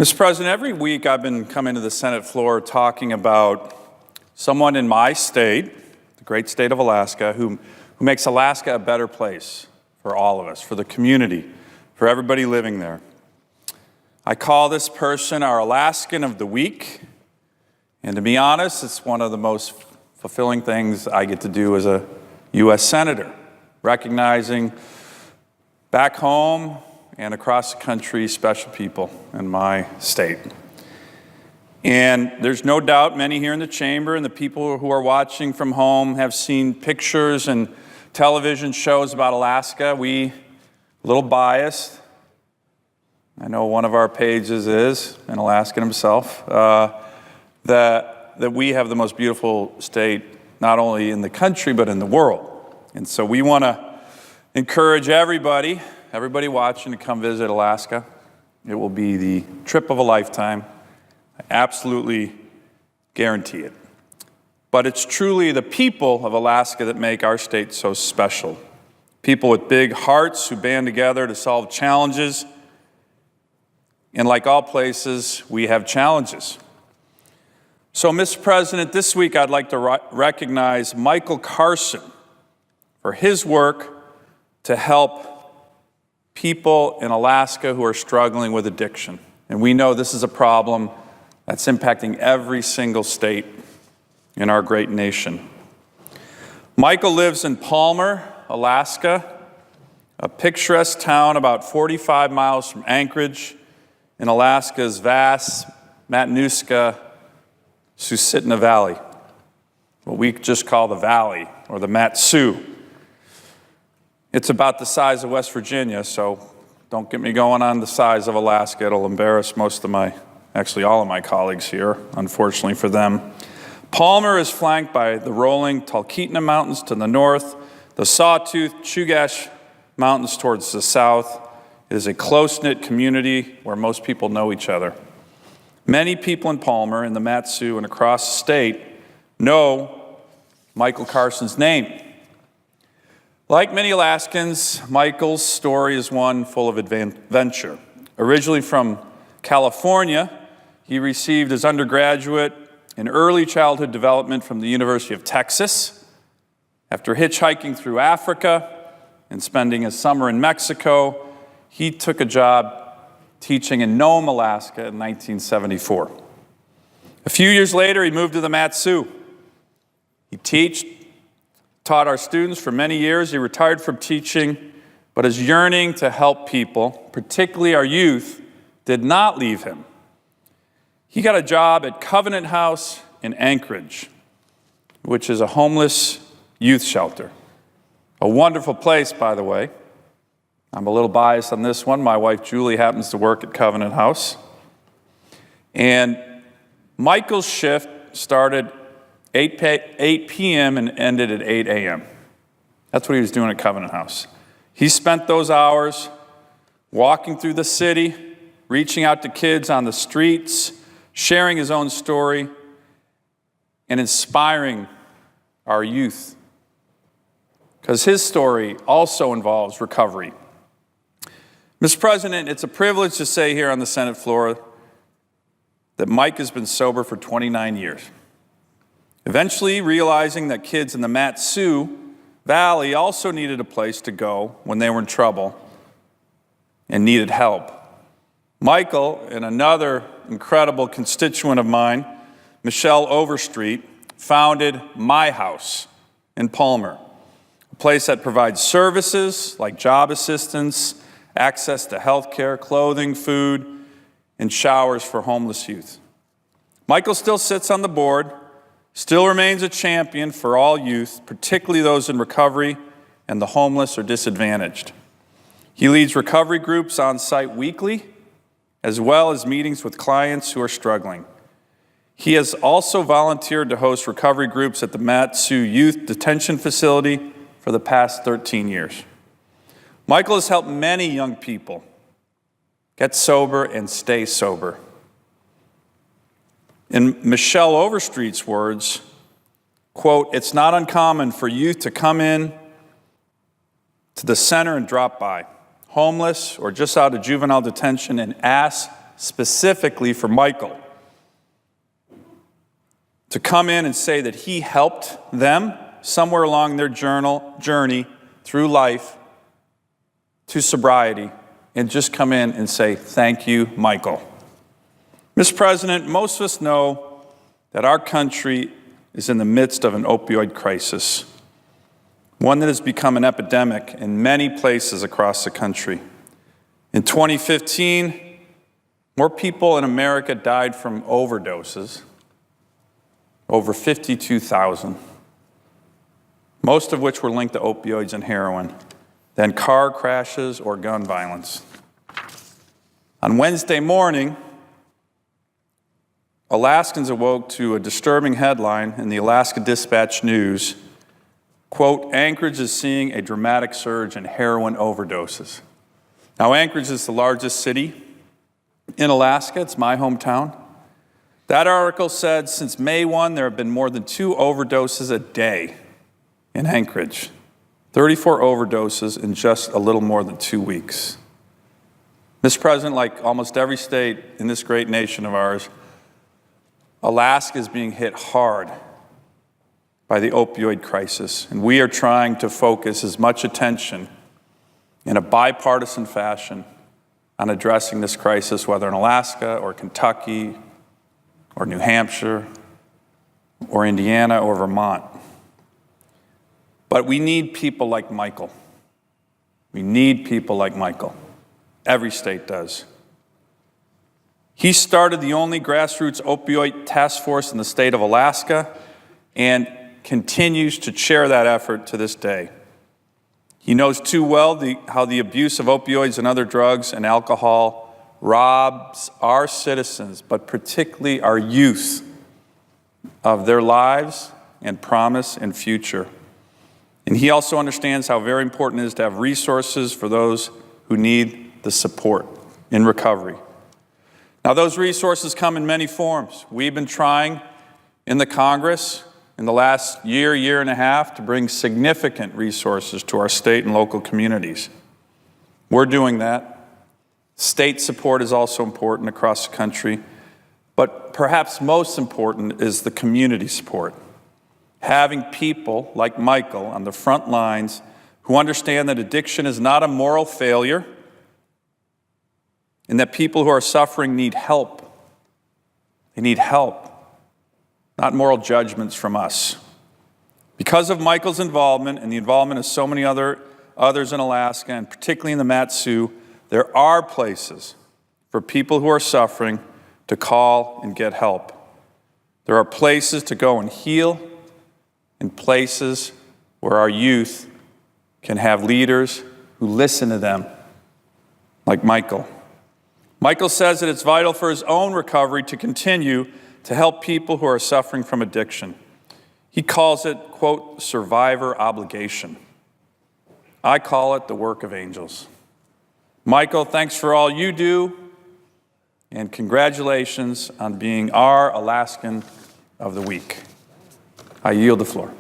Mr. President, every week I've been coming to the Senate floor talking about someone in my state, the great state of Alaska, who makes Alaska a better place for all of us, for the community, for everybody living there. I call this person our Alaskan of the week, and to be honest, it's one of the most fulfilling things I get to do as a U.S. Senator, recognizing back home and across the country special people in my state. And there's no doubt many here in the chamber and the people who are watching from home have seen pictures and television shows about Alaska. We, a little biased, I know one of our pages is an Alaskan himself, that we have the most beautiful state, not only in the country, but in the world. And so we want to encourage everybody watching to come visit Alaska. It will be the trip of a lifetime. I absolutely guarantee it. But it's truly the people of Alaska that make our state so special. People with big hearts who band together to solve challenges. And like all places, we have challenges. So, Mr. President, this week I'd like to recognize Michael Carson for his work to help people in Alaska who are struggling with addiction. And we know this is a problem that's impacting every single state in our great nation. Michael lives in Palmer, Alaska, a picturesque town about 45 miles from Anchorage in Alaska's vast Matanuska-Susitna Valley, what we just call the Valley, or the Mat-Su. It's about the size of West Virginia, so don't get me going on the size of Alaska. It'll embarrass actually all of my colleagues here, unfortunately for them. Palmer is flanked by the rolling Talkeetna Mountains to the north, the Sawtooth Chugach Mountains towards the south. It is a close-knit community where most people know each other. Many people in Palmer, in the Mat-Su, and across the state know Michael Carson's name. Like many Alaskans, Michael's story is one full of adventure. Originally from California, he received his undergraduate in early childhood development from the University of Texas. After hitchhiking through Africa and spending a summer in Mexico, he took a job teaching in Nome, Alaska in 1974. A few years later, he moved to the Mat-Su. He taught our students for many years. He retired from teaching, but his yearning to help people, particularly our youth, did not leave him. He got a job at Covenant House in Anchorage, which is a homeless youth shelter. A wonderful place, by the way. I'm a little biased on this one. My wife, Julie, happens to work at Covenant House. And Michael's shift started 8 p.m. and ended at 8 a.m. That's what he was doing at Covenant House. He spent those hours walking through the city, reaching out to kids on the streets, sharing his own story, and inspiring our youth. Because his story also involves recovery. Mr. President, it's a privilege to say here on the Senate floor that Mike has been sober for 29 years. Eventually realizing that kids in the Mat-Su Valley also needed a place to go when they were in trouble and needed help. Michael and another incredible constituent of mine, Michelle Overstreet, founded My House in Palmer, a place that provides services like job assistance, access to health care, clothing, food, and showers for homeless youth. Michael still sits on the board, still remains a champion for all youth, particularly those in recovery and the homeless or disadvantaged. He leads recovery groups on site weekly, as well as meetings with clients who are struggling. He has also volunteered to host recovery groups at the Mat-Su Youth Detention Facility for the past 13 years. Michael has helped many young people get sober and stay sober. In Michelle Overstreet's words, quote, "It's not uncommon for youth to come in to the center and drop by, homeless or just out of juvenile detention, and ask specifically for Michael, to come in and say that he helped them somewhere along their journey through life to sobriety, and just come in and say, thank you, Michael. Mr. President, most of us know that our country is in the midst of an opioid crisis, one that has become an epidemic in many places across the country. In 2015, more people in America died from overdoses, over 52,000, most of which were linked to opioids and heroin, than car crashes or gun violence. On Wednesday morning, Alaskans awoke to a disturbing headline in the Alaska Dispatch News, quote, Anchorage is seeing a dramatic surge in heroin overdoses. Now, Anchorage is the largest city in Alaska. It's my hometown. That article said since May 1, there have been more than 2 overdoses a day in Anchorage. 34 overdoses in just a little more than 2 weeks. Mr. President, like almost every state in this great nation of ours, Alaska is being hit hard by the opioid crisis, and we are trying to focus as much attention in a bipartisan fashion on addressing this crisis, whether in Alaska or Kentucky or New Hampshire or Indiana or Vermont. But we need people like Michael. We need people like Michael. Every state does. He started the only grassroots opioid task force in the state of Alaska and continues to chair that effort to this day. He knows too well how the abuse of opioids and other drugs and alcohol robs our citizens, but particularly our youth, of their lives and promise and future. And he also understands how very important it is to have resources for those who need the support in recovery. Now, those resources come in many forms. We've been trying in the Congress in the last year and a half to bring significant resources to our state and local communities. We're doing that. State support is also important across the country, but perhaps most important is the community support. Having people like Michael on the front lines who understand that addiction is not a moral failure and that people who are suffering need help. They need help, not moral judgments from us. Because of Michael's involvement and the involvement of so many others in Alaska, and particularly in the Mat-Su, there are places for people who are suffering to call and get help. There are places to go and heal, and places where our youth can have leaders who listen to them, like Michael. Michael says that it's vital for his own recovery to continue to help people who are suffering from addiction. He calls it, quote, survivor obligation. I call it the work of angels. Michael, thanks for all you do, and congratulations on being our Alaskan of the Week. I yield the floor.